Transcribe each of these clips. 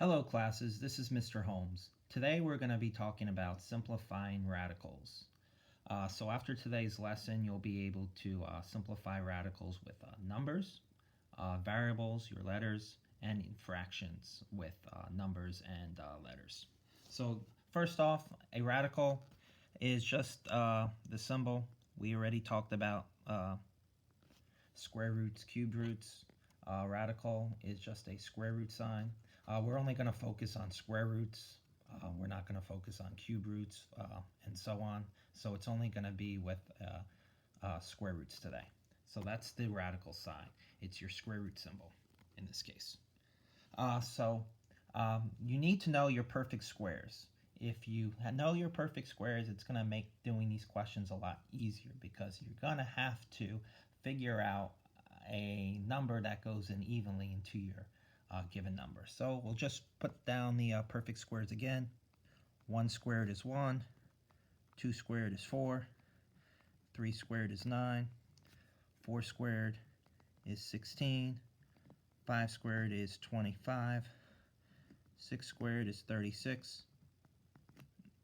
Hello classes, this is Mr. Holmes. Today we're going to be talking about simplifying radicals. So after today's lesson, you'll be able to simplify radicals with numbers, variables, your letters, and fractions with numbers and letters. So first off, a radical is just the symbol. We already talked about square roots, cube roots. Radical is just a square root sign. We're only going to focus on square roots. We're not going to focus on cube roots and so on. So it's only going to be with square roots today. So that's the radical sign. It's your square root symbol in this case. You need to know your perfect squares. If you know your perfect squares, it's going to make doing these questions a lot easier because you're going to have to figure out a number that goes in evenly into your given number. So we'll just put down the perfect squares again. 1 squared is 1, 2 squared is 4, 3 squared is 9, 4 squared is 16, 5 squared is 25, 6 squared is 36,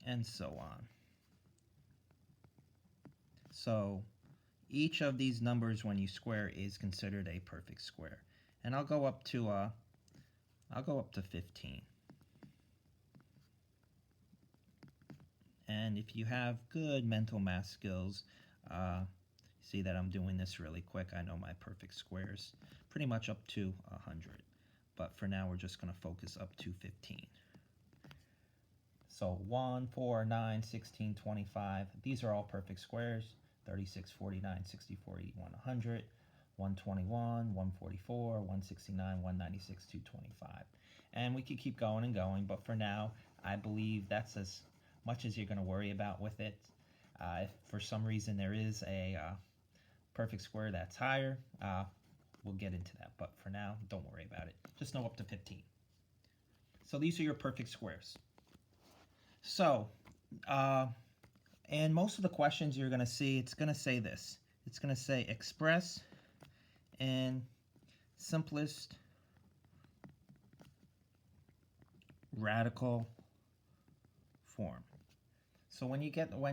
and so on. So each of these numbers when you square is considered a perfect square. And I'll go up to 15. And if you have good mental math skills, see that I'm doing this really quick. I know my perfect squares pretty much up to 100. But for now, we're just going to focus up to 15. So 1, 4, 9, 16, 25. These are all perfect squares. 36, 49, 64, 81, 100. 121, 144, 169, 196, 225. And we could keep going and going, but for now, I believe that's as much as you're going to worry about with it. If for some reason there is a perfect square that's higher, we'll get into that. But for now, don't worry about it. Just know up to 15. So these are your perfect squares. So, and most of the questions you're going to see, it's going to say this. It's going to say express in simplest radical form. So when you get to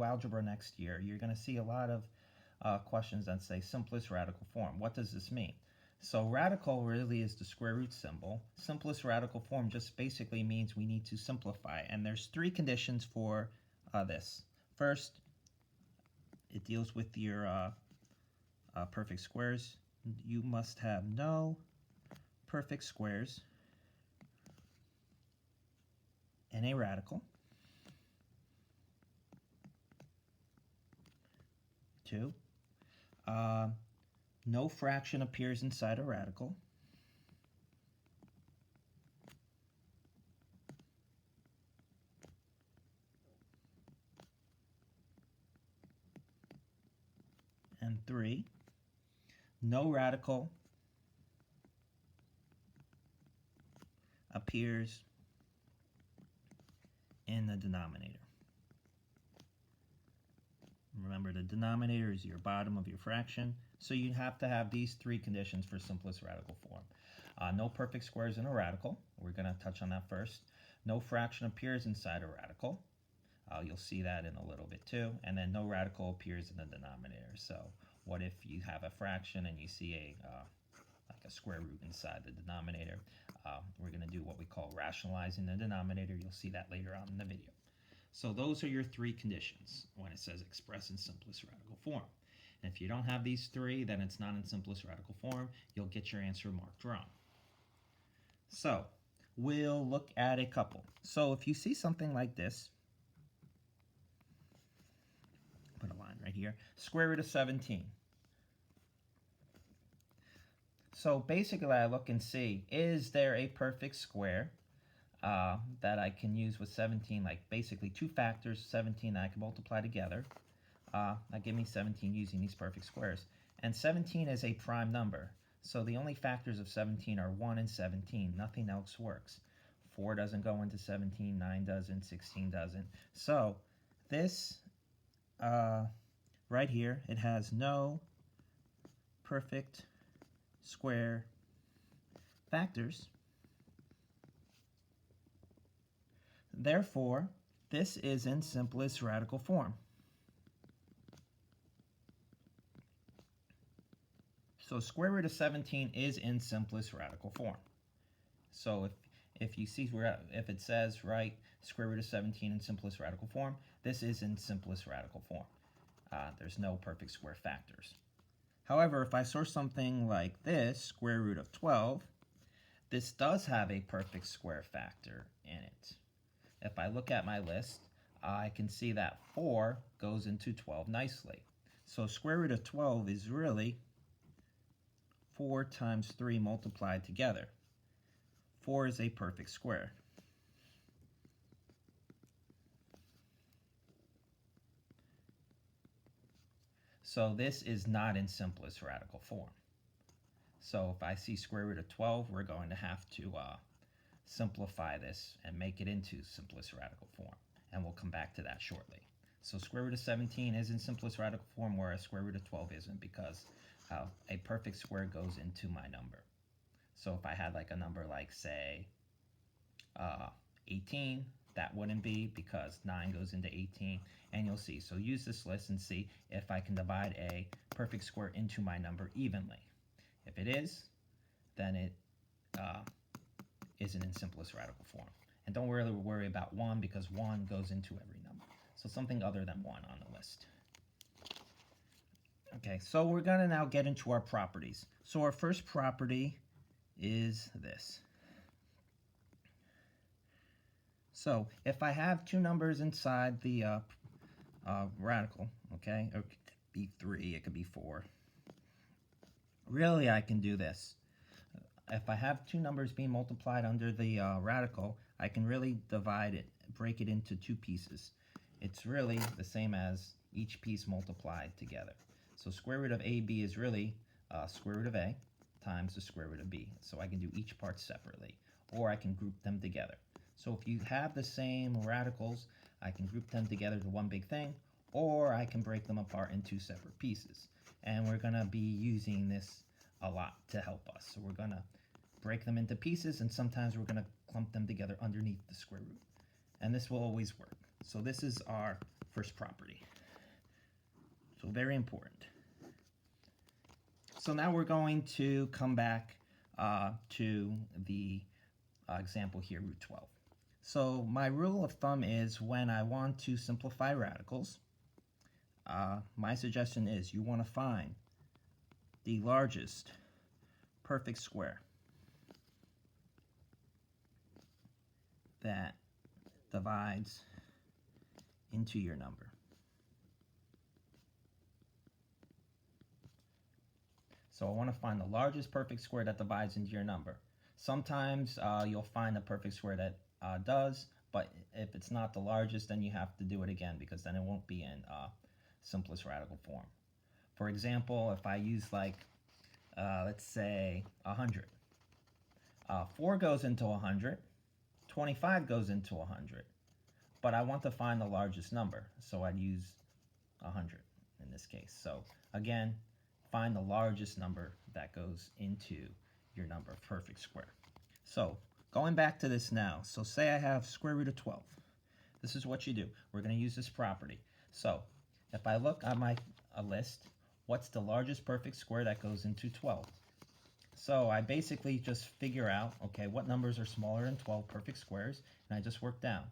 algebra next year, you're going to see a lot of questions that say simplest radical form. What does this mean? So radical really is the square root symbol. Simplest radical form just basically means we need to simplify. And there's 3 conditions for this. First, it deals with your perfect squares. You must have no perfect squares in a radical. 2, no fraction appears inside a radical. And 3, no radical appears in the denominator. Remember, the denominator is your bottom of your fraction, so you have to have these 3 conditions for simplest radical form. No perfect squares in a radical. We're going to touch on that first. No fraction appears inside a radical. You'll see that in a little bit too. And then no radical appears in the denominator. So what if you have a fraction and you see like a square root inside the denominator? We're going to do what we call rationalizing the denominator. You'll see that later on in the video. So those are your 3 conditions when it says express in simplest radical form. And if you don't have these 3, then it's not in simplest radical form. You'll get your answer marked wrong. So we'll look at a couple. So if you see something like this, put a line right here, square root of 17. So basically I look and see, is there a perfect square that I can use with 17, like basically 2 factors, 17 that I can multiply together. That give me 17 using these perfect squares. And 17 is a prime number. So the only factors of 17 are 1 and 17. Nothing else works. 4 doesn't go into 17, 9 doesn't, 16 doesn't. So this right here, it has no perfect square factors Therefore, this is in simplest radical form. So square root of 17 is in simplest radical form. So if you see if it says right square root of 17 in simplest radical form, this is in simplest radical form. There's no perfect square factors. However, if I saw something like this, square root of 12, this does have a perfect square factor in it. If I look at my list, I can see that 4 goes into 12 nicely. So square root of 12 is really 4 times 3 multiplied together. 4 is a perfect square. So this is not in simplest radical form. So if I see square root of 12, we're going to have to simplify this and make it into simplest radical form. And we'll come back to that shortly. So square root of 17 is in simplest radical form, whereas square root of 12 isn't, because a perfect square goes into my number. So if I had like a number like, say, 18, that wouldn't be, because 9 goes into 18, and you'll see. So use this list and see if I can divide a perfect square into my number evenly. If it is, then it isn't in simplest radical form. And don't really worry about 1, because 1 goes into every number. So something other than 1 on the list. Okay, so we're going to now get into our properties. So our first property is this. So if I have two numbers inside the radical, okay, it could be 3, it could be 4. Really, I can do this. If I have two numbers being multiplied under the radical, I can really divide it, break it into two pieces. It's really the same as each piece multiplied together. So square root of AB is really square root of A times the square root of B. So I can do each part separately, or I can group them together. So if you have the same radicals, I can group them together to one big thing, or I can break them apart into separate pieces. And we're going to be using this a lot to help us. So we're going to break them into pieces, and sometimes we're going to clump them together underneath the square root. And this will always work. So this is our first property. So very important. So now we're going to come back to the example here, root 12. So my rule of thumb is when I want to simplify radicals, my suggestion is you want to find the largest perfect square that divides into your number. So I want to find the largest perfect square that divides into your number. Sometimes you'll find a perfect square that does, but if it's not the largest, then you have to do it again, because then it won't be in simplest radical form. For example, if I use like, let's say 100. 4 goes into 100, 25 goes into 100, but I want to find the largest number, so I'd use 100 in this case. So again, find the largest number that goes into your number perfect square. So going back to this now, so say I have square root of 12. This is what you do. We're going to use this property. So if I look at my list, what's the largest perfect square that goes into 12? So I basically just figure out, okay, what numbers are smaller than 12 perfect squares, and I just work down.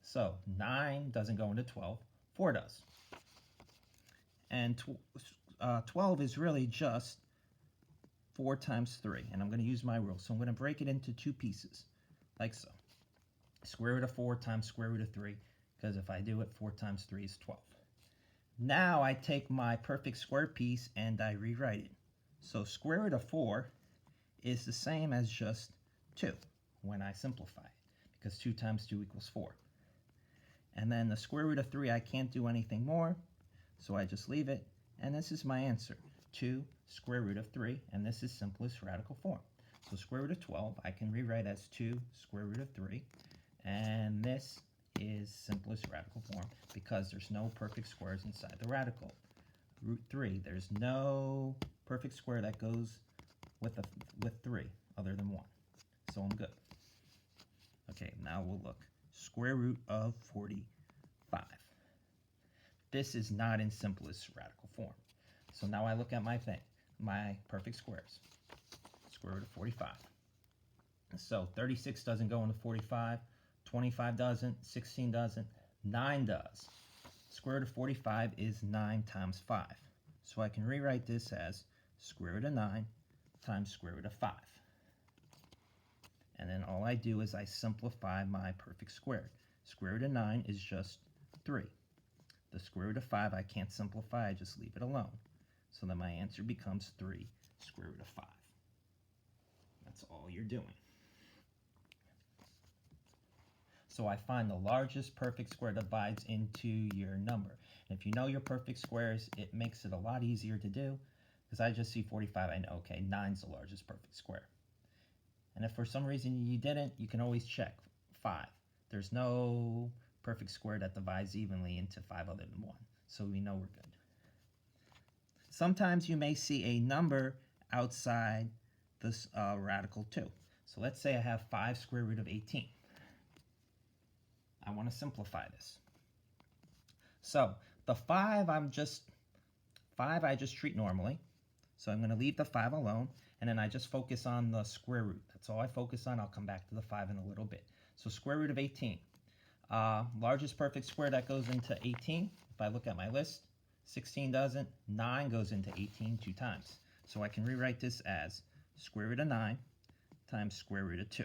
So 9 doesn't go into 12, 4 does. And 12 is really just 4 times 3, and I'm going to use my rule. So I'm going to break it into two pieces, like so. Square root of 4 times square root of 3, because if I do it, 4 times 3 is 12. Now I take my perfect square piece and I rewrite it. So square root of 4 is the same as just 2 when I simplify it, because 2 times 2 equals 4. And then the square root of 3, I can't do anything more, so I just leave it. And this is my answer, 2 square root of 3, and this is simplest radical form. So square root of 12, I can rewrite as 2 square root of 3, and this is simplest radical form because there's no perfect squares inside the radical. Root 3, there's no perfect square that goes with 3 other than 1. So I'm good. Okay, now we'll look square root of 45. This is not in simplest radical form. So now I look at my thing, my perfect squares. Square root of 45. So 36 doesn't go into 45, 25 doesn't, 16 doesn't, 9 does. Square root of 45 is 9 times 5. So I can rewrite this as square root of 9 times square root of 5. And then all I do is I simplify my perfect square. Square root of 9 is just 3. The square root of 5 I can't simplify, I just leave it alone. So then my answer becomes 3 square root of 5. That's all you're doing. So I find the largest perfect square divides into your number. And if you know your perfect squares, it makes it a lot easier to do, because I just see 45, I know, okay, 9's the largest perfect square. And if for some reason you didn't, you can always check 5. There's no perfect square that divides evenly into 5 other than 1, so we know we're good. Sometimes you may see a number outside this radical 2. So let's say I have 5 square root of 18. I want to simplify this. So the 5 I just treat normally. So I'm going to leave the 5 alone, and then I just focus on the square root. That's all I focus on. I'll come back to the 5 in a little bit. So square root of 18. Largest perfect square that goes into 18. If I look at my list, 16 doesn't. 9 goes into 18 2 times. So I can rewrite this as square root of 9 times square root of 2.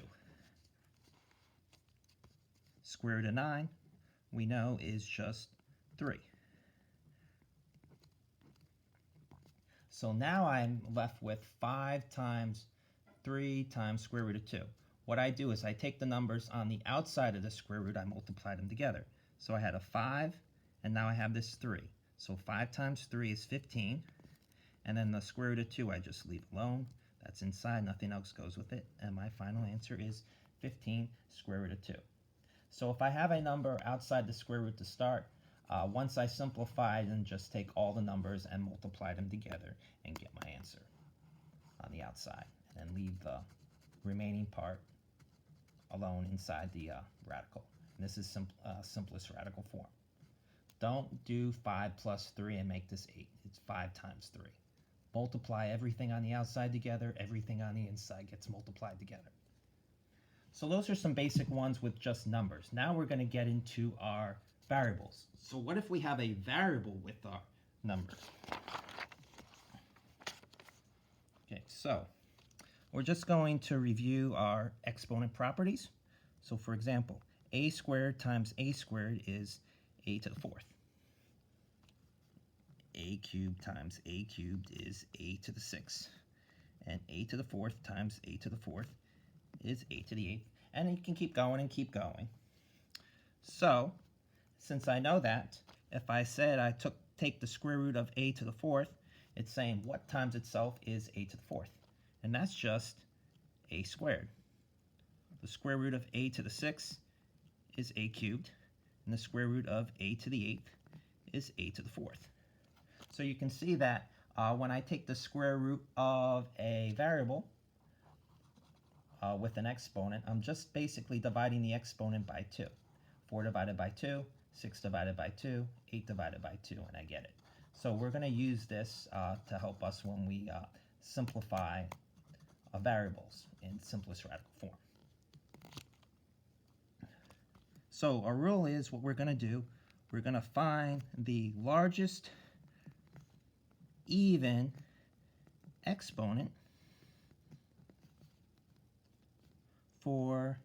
Square root of 9, we know, is just 3. So now I'm left with 5 times 3 times square root of 2. What I do is I take the numbers on the outside of the square root, I multiply them together. So I had a 5, and now I have this 3. So 5 times 3 is 15, and then the square root of 2 I just leave alone. That's inside, nothing else goes with it, and my final answer is 15 square root of 2. So if I have a number outside the square root to start, once I simplify, then just take all the numbers and multiply them together and get my answer on the outside, and then leave the remaining part alone inside the radical. And this is simplest radical form. Don't do 5 plus 3 and make this 8. It's 5 times 3. Multiply everything on the outside together, everything on the inside gets multiplied together. So those are some basic ones with just numbers. Now we're going to get into our variables. So what if we have a variable with our numbers? Okay, so we're just going to review our exponent properties. So for example, a squared times a squared is a to the 4th. A cubed times a cubed is a to the 6th. And a to the 4th times a to the 4th is a to the 8th. And you can keep going and keep going. So, since I know that, if I said I take the square root of a to the 4th, it's saying what times itself is a to the 4th. And that's just a squared. The square root of a to the 6th is a cubed, and the square root of a to the 8th is a to the 4th. So you can see that when I take the square root of a variable with an exponent, I'm just basically dividing the exponent by 2. 4 divided by 2, 6 divided by 2, 8 divided by 2, and I get it. So we're going to use this to help us when we simplify variables in simplest radical form. So our rule is, what we're going to do, we're going to find the largest even exponent for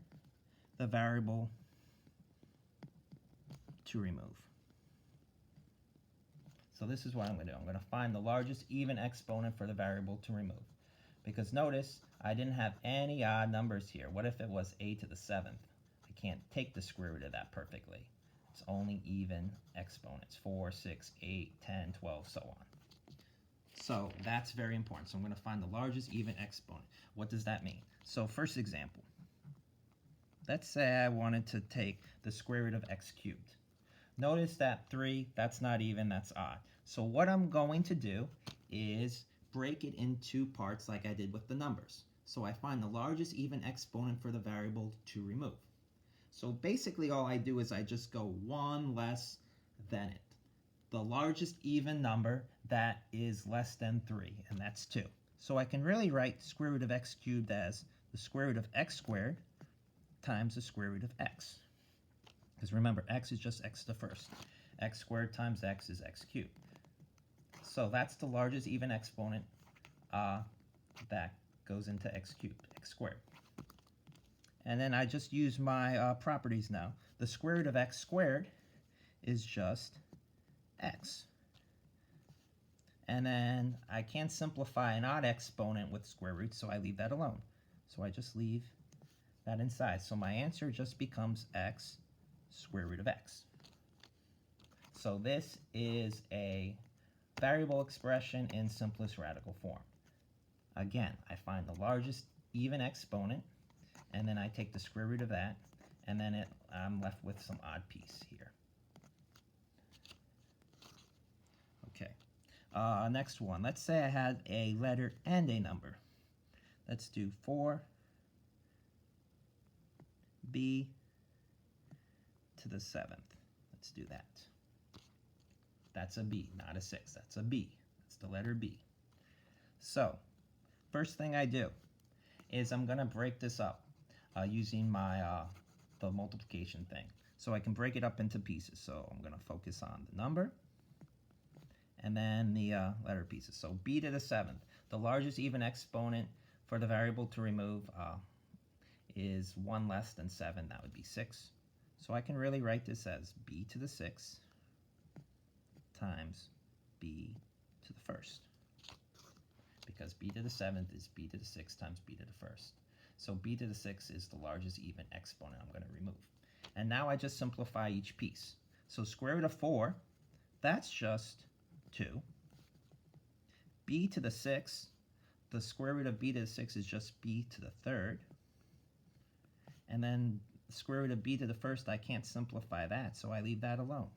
the variable to remove. So this is what I'm going to do. I'm going to find the largest even exponent for the variable to remove. Because notice, I didn't have any odd numbers here. What if it was a to the 7th? I can't take the square root of that perfectly. It's only even exponents, 4, 6, 8, 10, 12, so on. So that's very important. So I'm going to find the largest even exponent. What does that mean? So first example. Let's say I wanted to take the square root of x cubed. Notice that 3, that's not even, that's odd. So what I'm going to do is break it into parts like I did with the numbers. So I find the largest even exponent for the variable to remove. So basically all I do is I just go one less than it. The largest even number that is less than 3, and that's 2. So I can really write square root of x cubed as the square root of x squared times the square root of x. Because remember, x is just x to the first. X squared times x is x cubed. So that's the largest even exponent that goes into x cubed, x squared. And then I just use my properties now. The square root of x squared is just x. And then I can't simplify an odd exponent with square roots, so I leave that alone. So I just leave that inside. So my answer just becomes x square root of x. So this is a variable expression in simplest radical form. Again, I find the largest even exponent, and then I take the square root of that, and then I'm left with some odd piece here. Okay, next one. Let's say I had a letter and a number. Let's do 4b to the 7th. Let's do that. That's a b, not a 6. That's a b. That's the letter b. So, first thing I do is I'm going to break this up using my the multiplication thing. So I can break it up into pieces. So I'm going to focus on the number and then the letter pieces. So b to the 7th. The largest even exponent for the variable to remove is 1 less than 7. That would be 6. So I can really write this as b to the 6th times b to the 1st. Because b to the 7th is b to the 6th times b to the 1st. So b to the 6th is the largest even exponent I'm going to remove. And now I just simplify each piece. So square root of 4, that's just 2. B to the 6th, the square root of b to the 6th is just b to the 3rd. And then the square root of b to the 1st, I can't simplify that, so I leave that alone.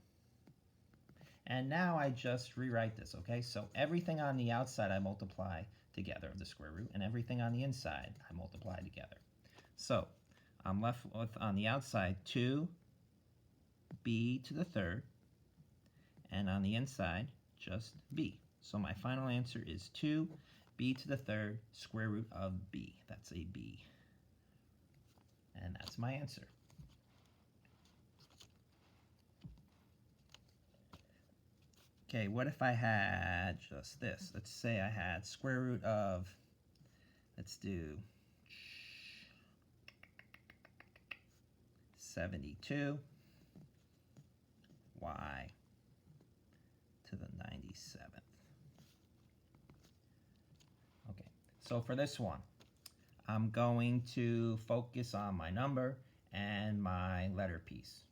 And now I just rewrite this, okay? So everything on the outside I multiply together, the square root, and everything on the inside I multiply together. So I'm left with, on the outside, 2b to the 3rd, and on the inside, just b. So my final answer is 2b to the 3rd square root of b. That's a b. And that's my answer. Okay, what if I had just this? Let's say I had square root of, let's do 72 y to the 97th. Okay, so for this one, I'm going to focus on my number and my letter piece.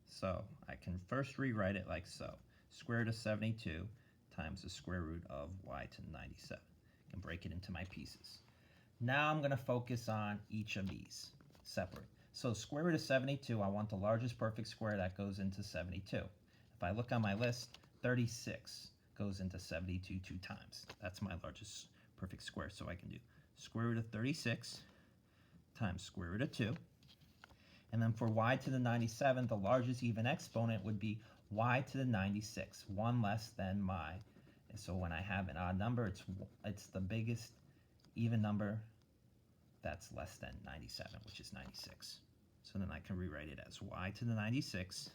So I can first rewrite it like so. Square root of 72 times the square root of y to the 97. I can break it into my pieces. Now I'm going to focus on each of these separate. So square root of 72, I want the largest perfect square that goes into 72. If I look on my list, 36 goes into 72 2 times. That's my largest perfect square. So I can do square root of 36 times square root of 2. And then for y to the 97, the largest even exponent would be y to the 96, 1 less than my. And so when I have an odd number, it's the biggest even number that's less than 97, which is 96. So then I can rewrite it as y to the 96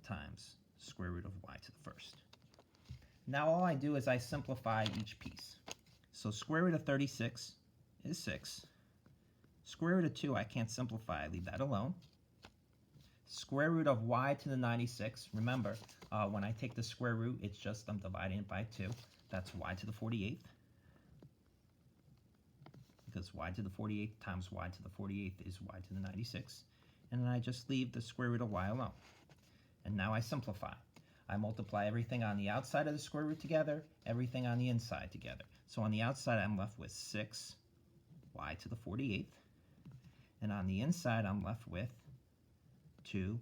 times square root of y to the 1st. Now all I do is I simplify each piece. So square root of 36 is 6. Square root of 2 I can't simplify, I leave that alone. Square root of y to the 96, remember, when I take the square root, it's just I'm dividing it by 2. That's y to the 48th. Because y to the 48th times y to the 48th is y to the 96. And then I just leave the square root of y alone. And now I simplify. I multiply everything on the outside of the square root together, everything on the inside together. So on the outside, I'm left with 6 y to the 48th. And on the inside, I'm left with 2y.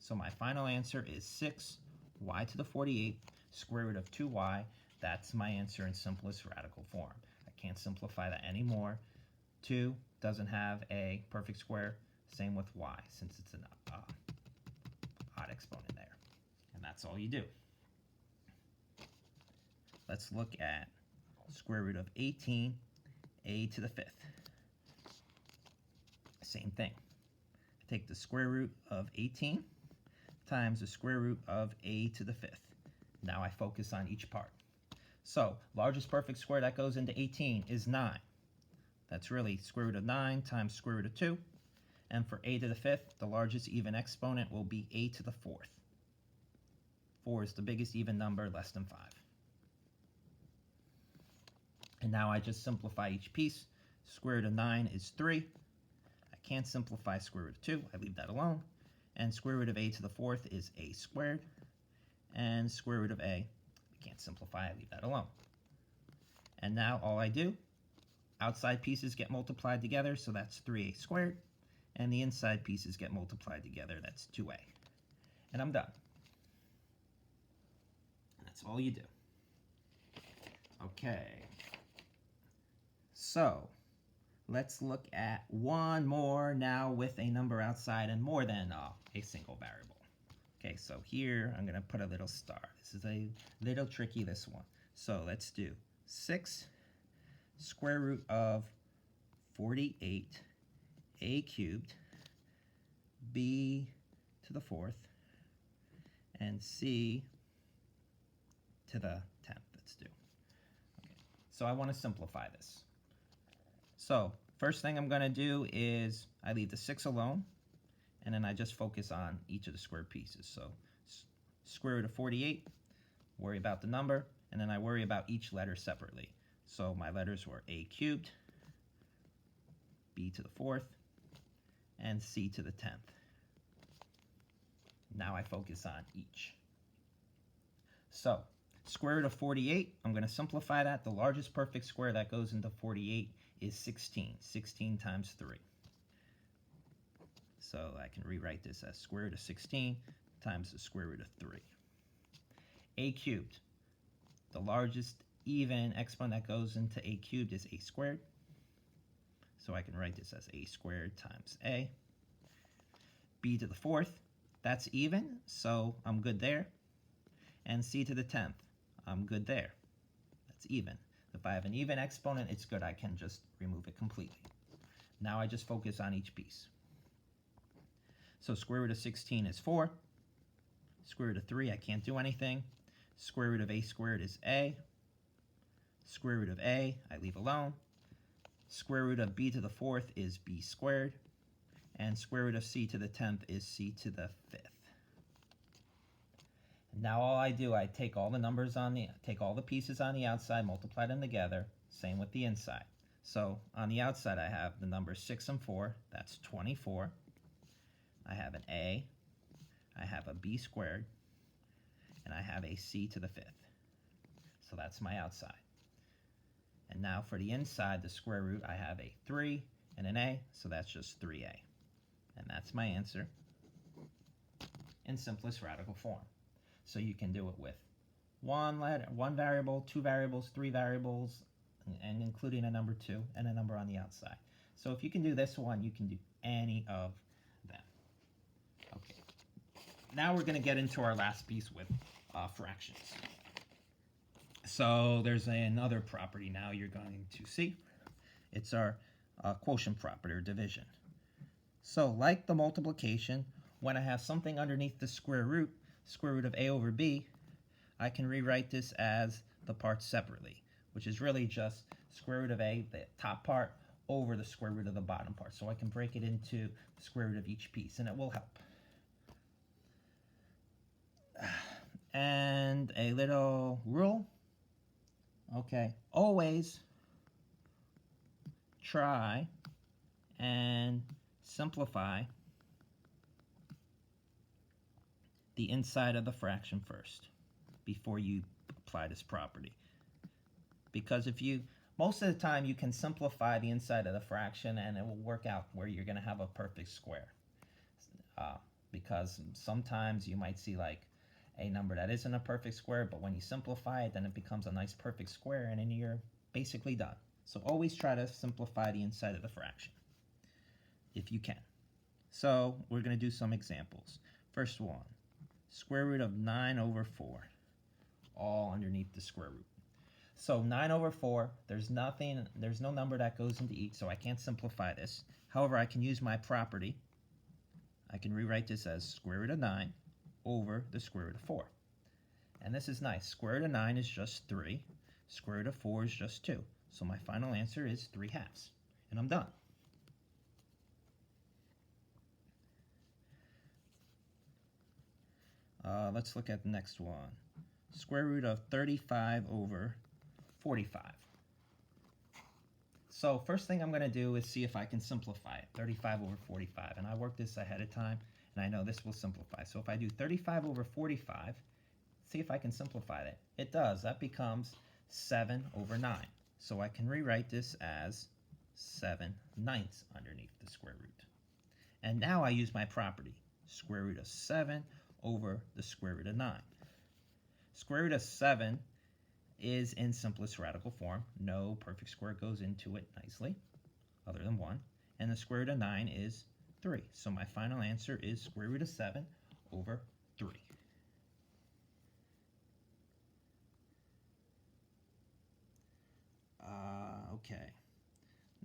So my final answer is 6y to the 48th square root of 2y. That's my answer in simplest radical form. I can't simplify that anymore. 2 doesn't have a perfect square. Same with y, since it's an odd exponent there. And that's all you do. Let's look at square root of 18, a to the 5th. Same thing. Take the square root of 18 times the square root of a to the 5th. Now I focus on each part. So, largest perfect square that goes into 18 is 9. That's really square root of 9 times square root of 2. And for a to the 5th, the largest even exponent will be a to the 4th. 4 is the biggest even number, less than 5. And now I just simplify each piece. Square root of 9 is 3. I can't simplify square root of 2. I leave that alone. And square root of a to the 4th is a squared. And square root of a, I can't simplify. I leave that alone. And now all I do, outside pieces get multiplied together, so that's 3a squared. And the inside pieces get multiplied together, that's 2a. And I'm done. That's all you do. Okay. So, let's look at one more now with a number outside and more than a single variable. Okay, so here I'm going to put a little star. This is a little tricky, this one. So let's do 6 square root of 48 a cubed b to the 4th and c to the 10th. Let's do. Okay. So I want to simplify this. So first thing I'm going to do is I leave the 6 alone, and then I just focus on each of the square pieces. So square root of 48, worry about the number, and then I worry about each letter separately. So my letters were a cubed, b to the 4th, and c to the 10th. Now I focus on each. So square root of 48, I'm going to simplify that. The largest perfect square that goes into 48 is 16. 16 times 3. So I can rewrite this as square root of 16 times the square root of 3. A cubed. The largest even exponent that goes into a cubed is a squared. So I can write this as a squared times a. B to the 4th, that's even, so I'm good there. And c to the 10th, I'm good there. That's even. If I have an even exponent, it's good. I can just remove it completely. Now I just focus on each piece. So square root of 16 is 4. Square root of 3, I can't do anything. Square root of a squared is a. Square root of a, I leave alone. Square root of b to the 4th is b squared. And square root of c to the 10th is c to the 5th. Now all I do, I take all the numbers take all the pieces on the outside, multiply them together. Same with the inside. So on the outside I have the numbers 6 and 4, that's 24. I have an a, I have a b squared, and I have a c to the 5th. So that's my outside. And now for the inside, the square root, I have a 3 and an a, so that's just 3a. And that's my answer in simplest radical form. So you can do it with one variable, 2 variables, 3 variables, and including a number 2 and a number on the outside. So if you can do this one, you can do any of them. Okay. Now we're going to get into our last piece with fractions. So there's another property now you're going to see. It's our quotient property, or division. So like the multiplication, when I have something underneath the square root of a over b, I can rewrite this as the parts separately, which is really just square root of a, the top part, over the square root of the bottom part. So I can break it into the square root of each piece, and it will help. And a little rule. Okay, always try and simplify the inside of the fraction first before you apply this property. Because most of the time you can simplify the inside of the fraction and it will work out where you're going to have a perfect square. Because sometimes you might see like a number that isn't a perfect square, but when you simplify it, then it becomes a nice perfect square, and then you're basically done. So always try to simplify the inside of the fraction, if you can. So we're going to do some examples. First one, square root of 9 over 4, all underneath the square root. So 9 over 4, there's no number that goes into each, so I can't simplify this. However, I can use my property. I can rewrite this as square root of 9 over the square root of 4. And this is nice. Square root of 9 is just 3. Square root of 4 is just 2. So my final answer is 3/2. And I'm done. Let's look at the next one. Square root of 35 over 45. So first thing I'm going to do is see if I can simplify it. 35 over 45. And I worked this ahead of time, and I know this will simplify. So if I do 35 over 45, see if I can simplify that. It does. That becomes 7 over 9. So I can rewrite this as 7/9 underneath the square root. And now I use my property. Square root of 7 over the square root of 9. Square root of 7 is in simplest radical form. No perfect square goes into it nicely, other than 1. And the square root of 9 is 3. So my final answer is square root of 7 over 3. Okay,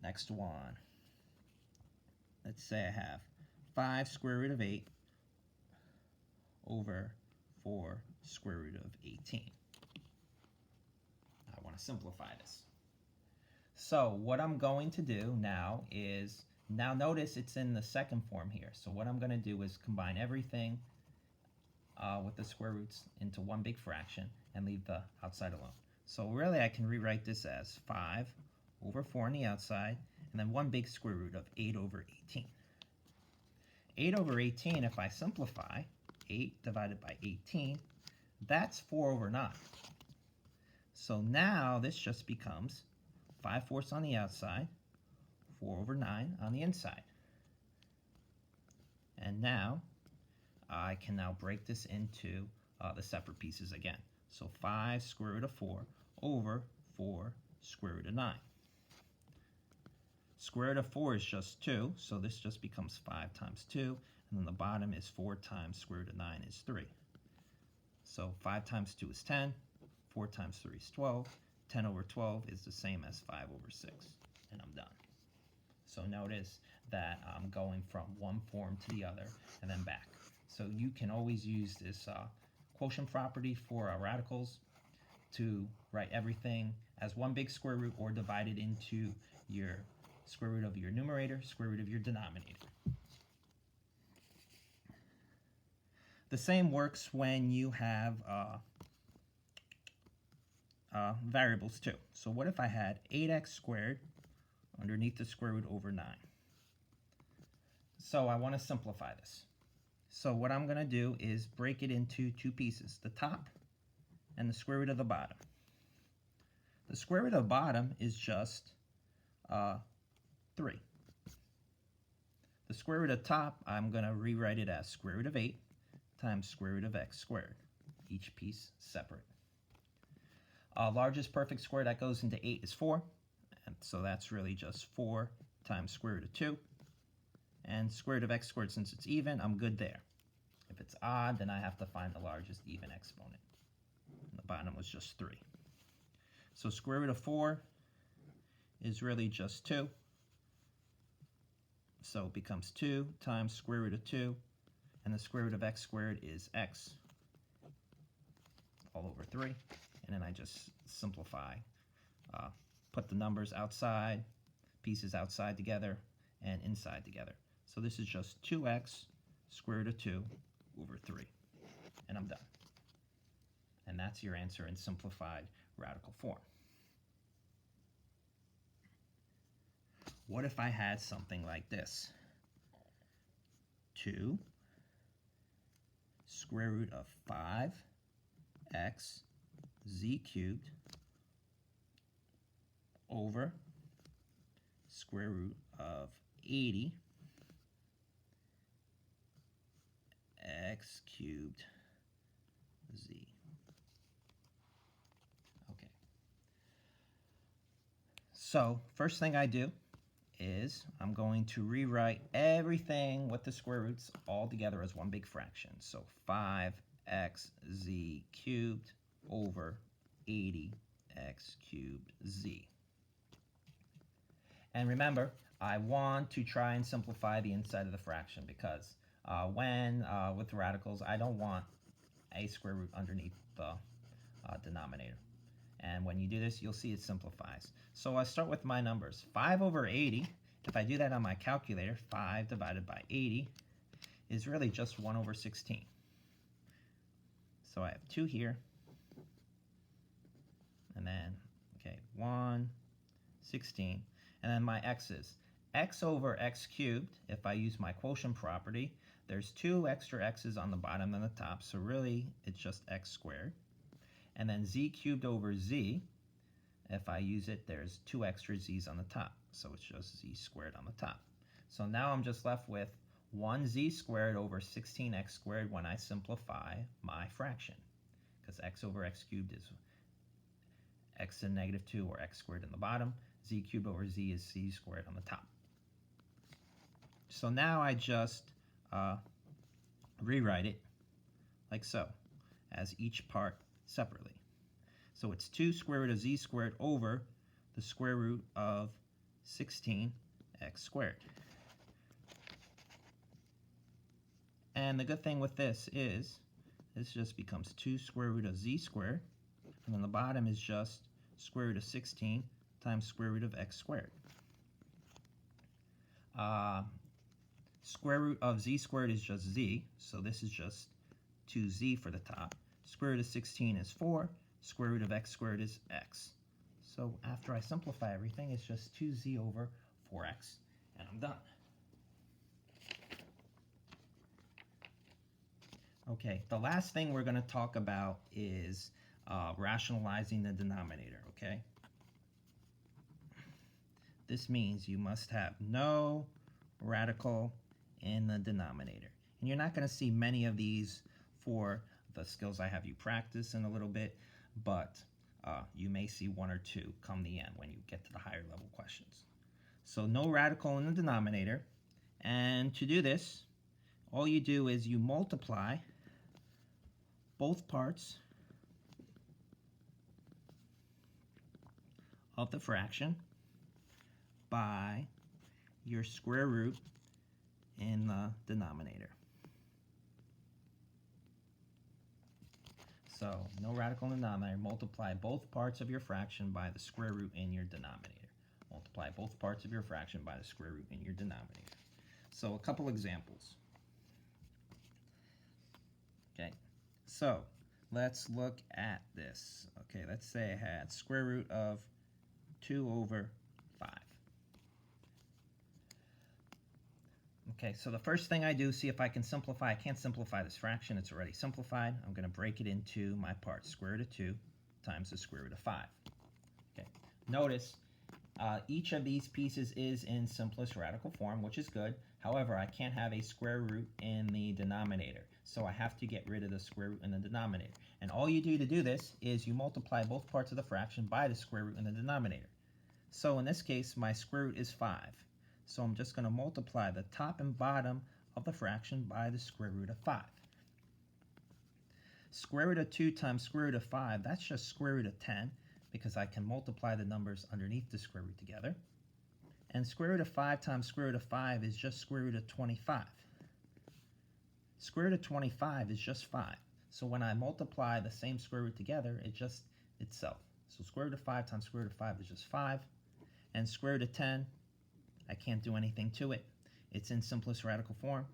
next one. Let's say I have 5 square root of 8 over 4 square root of 18. I want to simplify this. So what I'm going to do now is, now notice it's in the second form here. So what I'm going to do is combine everything with the square roots into one big fraction and leave the outside alone. So really I can rewrite this as 5 over 4 on the outside, and then one big square root of 8 over 18. 8 over 18, if I simplify, 8 divided by 18, that's 4 over 9. So now this just becomes 5/4 on the outside, 4 over 9 on the inside. And now I can now break this into the separate pieces again. So 5 square root of 4 over 4 square root of 9. Square root of 4 is just 2, so this just becomes 5 times 2, and then the bottom is 4 times square root of 9 is 3. So 5 times 2 is 10, 4 times 3 is 12, 10 over 12 is the same as 5 over 6, and I'm done. So notice that I'm going from one form to the other and then back. So you can always use this quotient property for radicals to write everything as one big square root or divide it into your square root of your numerator, square root of your denominator. The same works when you have variables too. So what if I had 8x squared underneath the square root over 9? So I want to simplify this. So what I'm going to do is break it into two pieces, the top and the square root of the bottom. The square root of the bottom is just 3. The square root of top, I'm going to rewrite it as square root of 8 times square root of x squared, each piece separate. Largest perfect square that goes into 8 is 4, and so that's really just 4 times square root of 2. And square root of x squared, since it's even, I'm good there. If it's odd, then I have to find the largest even exponent. And the bottom was just 3. So square root of 4 is really just 2. So it becomes 2 times square root of 2, and the square root of x squared is x all over 3. And then I just simplify, put the numbers outside, pieces outside together, and inside together. So this is just 2x square root of 2 over 3. And I'm done. And that's your answer in simplified radical form. What if I had something like this? 2 square root of 5x z cubed over square root of 80 x cubed z. Okay. So first thing I do is I'm going to rewrite everything with the square roots all together as one big fraction. So 5xz cubed over 80x cubed z. And remember, I want to try and simplify the inside of the fraction because with radicals, I don't want a square root underneath the denominator. And when you do this, you'll see it simplifies. So I start with my numbers. 5 over 80, if I do that on my calculator, 5 divided by 80 is really just 1 over 16. So I have 2 here. And then, 1, 16. And then my x's. X over x cubed, if I use my quotient property, there's 2 extra x's on the bottom than the top, so really it's just x squared. And then z cubed over z, if I use it, there's 2 extra z's on the top, so it's just z squared on the top. So now I'm just left with 1z squared over 16x squared when I simplify my fraction, because x over x cubed is x to the negative 2, or x squared in the bottom. Z cubed over z is z squared on the top. So now I just rewrite it like so, as each part separately. So it's 2 square root of z squared over the square root of 16x squared. And the good thing with this is this just becomes 2 square root of z squared, and then the bottom is just square root of 16 times square root of x squared. Square root of z squared is just z, so this is just 2z for the top. Square root of 16 is 4. Square root of x squared is x. So after I simplify everything, it's just 2z over 4x, and I'm done. Okay, the last thing we're going to talk about is rationalizing the denominator, okay? This means you must have no radical in the denominator. And you're not going to see many of these for the skills I have you practice in a little bit, but you may see 1 or 2 come the end when you get to the higher level questions. So no radical in the denominator, and to do this, all you do is you multiply both parts of the fraction by your square root in the denominator. So no radical in the denominator, multiply both parts of your fraction by the square root in your denominator. Multiply both parts of your fraction by the square root in your denominator. So a couple examples. Okay, so let's look at this. Okay, let's say I had square root of 2 over 5. Okay, so the first thing I do, see if I can simplify. I can't simplify this fraction. It's already simplified. I'm going to break it into my parts. Square root of 2 times the square root of 5. Okay, notice each of these pieces is in simplest radical form, which is good. However, I can't have a square root in the denominator, so I have to get rid of the square root in the denominator. And all you do to do this is you multiply both parts of the fraction by the square root in the denominator. So in this case, my square root is 5. So I'm just going to multiply the top and bottom of the fraction by the square root of 5. Square root of 2 times square root of 5, that's just square root of 10, because I can multiply the numbers underneath the square root together. And square root of 5 times square root of 5 is just square root of 25. Square root of 25 is just 5. So when I multiply the same square root together, it just itself. So square root of 5 times square root of 5 is just 5. And square root of 10, I can't do anything to it. It's in simplest radical form,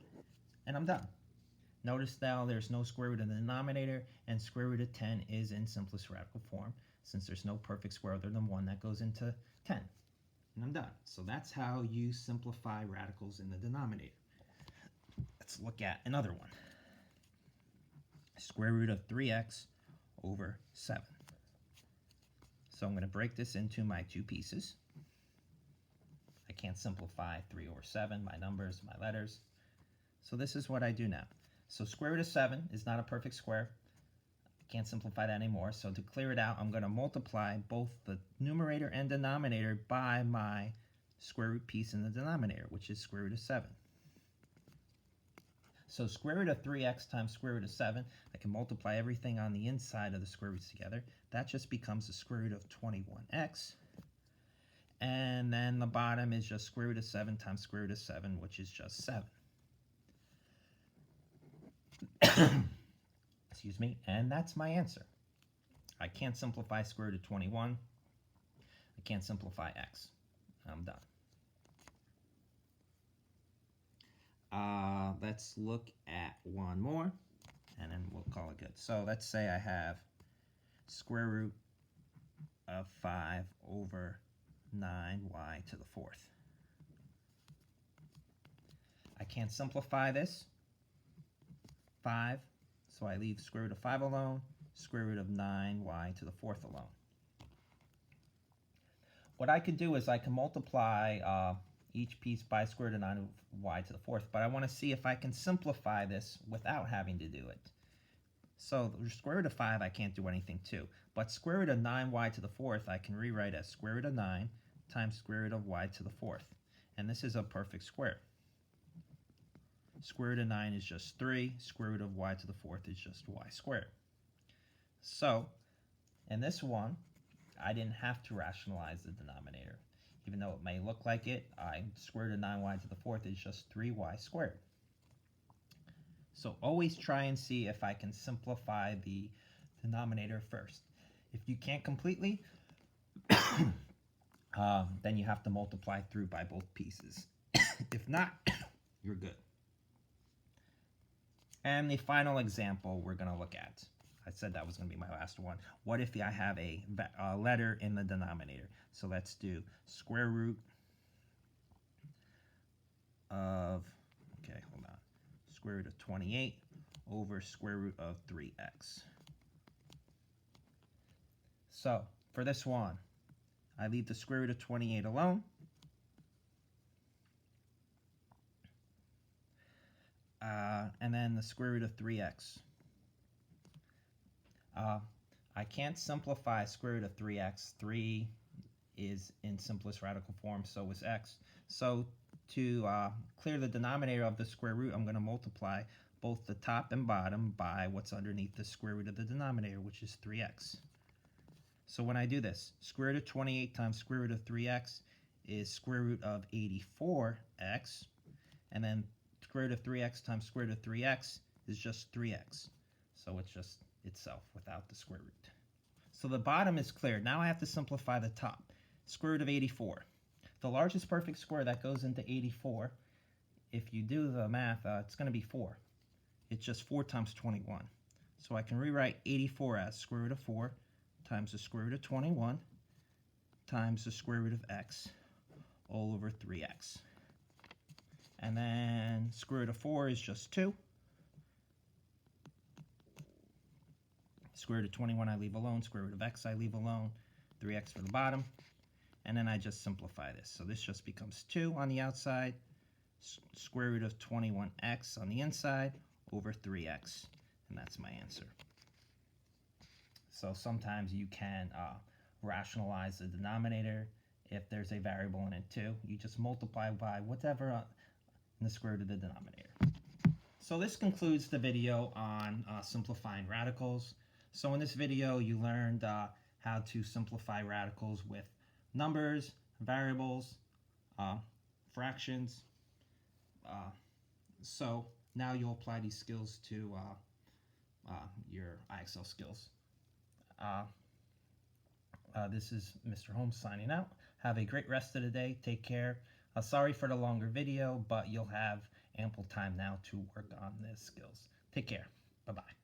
and I'm done. Notice now there's no square root in the denominator, and square root of 10 is in simplest radical form, since there's no perfect square other than 1 that goes into 10. And I'm done. So that's how you simplify radicals in the denominator. Let's look at another one. Square root of 3x over 7. So I'm going to break this into my 2 pieces. I can't simplify 3 over 7, my numbers, my letters. So this is what I do now. So square root of 7 is not a perfect square. Can't simplify that anymore. So to clear it out, I'm going to multiply both the numerator and denominator by my square root piece in the denominator, which is square root of 7. So square root of 3x times square root of 7, I can multiply everything on the inside of the square roots together. That just becomes the square root of 21x. And then the bottom is just square root of 7 times square root of 7, which is just 7. Excuse me, and that's my answer. I can't simplify square root of 21. I can't simplify x. I'm done. Let's look at one more, and then we'll call it good. So let's say I have square root of 5 over 9y to the 4th. I can't simplify this. 5, so I leave square root of 5 alone, square root of 9y to the 4th alone. What I could do is I can multiply each piece by square root of 9y to the 4th, but I want to see if I can simplify this without having to do it. So the square root of 5 I can't do anything to, but square root of 9y to the 4th I can rewrite as square root of 9 times square root of y to the 4th, and this is a perfect square. Square root of 9 is just 3, square root of y to the 4th is just y squared. So in this one, I didn't have to rationalize the denominator. Even though it may look like it, square root of 9y to the 4th is just 3y squared. So always try and see if I can simplify the denominator first. If you can't completely, then you have to multiply through by both pieces. If not, you're good. And the final example we're going to look at, I said that was going to be my last one. What if I have a letter in the denominator? So let's do square root of, okay, hold on, square root of 28 over square root of 3x. So for this one, I leave the square root of 28 alone. And then the square root of 3x. I can't simplify square root of 3x. 3 is in simplest radical form, so is x. So to clear the denominator of the square root, I'm going to multiply both the top and bottom by what's underneath the square root of the denominator, which is 3x. So when I do this, square root of 28 times square root of 3x is square root of 84x, and then square root of 3x times square root of 3x is just 3x. So it's just itself without the square root. So the bottom is clear. Now I have to simplify the top. Square root of 84. The largest perfect square that goes into 84, if you do the math, it's going to be 4. It's just 4 times 21. So I can rewrite 84 as square root of 4 times the square root of 21 times the square root of x all over 3x. And then square root of 4 is just 2. Square root of 21 I leave alone, square root of x I leave alone, 3x for the bottom, and then I just simplify this. So this just becomes 2 on the outside, square root of 21x on the inside, over 3x, and that's my answer. So sometimes you can rationalize the denominator. If there's a variable in it too, you just multiply by whatever in the square root of the denominator. So this concludes the video on simplifying radicals. So in this video, you learned how to simplify radicals with numbers, variables, fractions. So now you'll apply these skills to your IXL skills. This is Mr. Holmes signing out. Have a great rest of the day. Take care. Sorry for the longer video, but you'll have ample time now to work on the skills. Take care. Bye-bye.